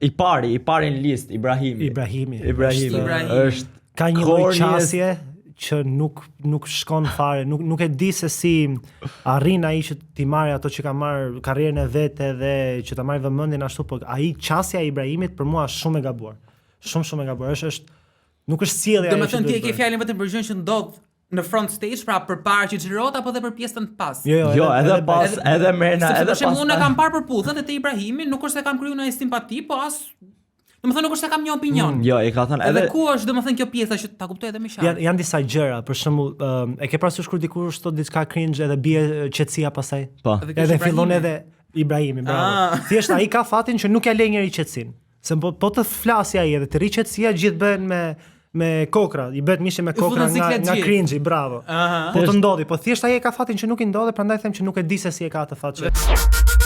I pari në listë, Ibrahimi. Ibrahimi Është ka një lloj kornjes- qasje që nuk shkon fare, nuk e di se si arrin ai që ti marrë ato që ka marrë karrierën e vet dhe që ta marrë vëmendjen ashtu, po ai qasja e Ibrahimit për mua është shumë e gabuar. Shumë e gabuar. Është nuk është sjellja. Domethënë ti e ke fjalën vetëm për gjën që ndodh në front stage, pra përpara që xhirot apo edhe për pjesën pas. Jo, edhe pas, edhe merrna, edhe Sepse për shembull unë pas. kam parë përputhet e te Ibrahimi, nuk është se kam kriju ndonjë simpati, po as domethënë nuk është se kam një opinion. Jo, e ka thënë Edhe ku është domethënë kjo pjesa që ta kuptoj edhe më qartë. Janë disa gjëra, për shembull, e ke parasysh kur dikush thot diçka cringe edhe bie qetësia pastaj. Po. Edhe kjo Edhe është fillon Ibrahimi. edhe Ibrahimi, bravo. Ah. Thjesht ai ka fatin që nuk ja lej njëri qetësinë. Se po të flasi ai edhe të rri qetësia, gjithë bëhen me kokra, i bëhet mishi me kokra futen siklet nga gjithë. cringe, bravo. Aha. Po të ndodhi, po thjesht ai e ka fatin që nuk i ndodhe, prandaj them që nuk e di se si e ka atë fat që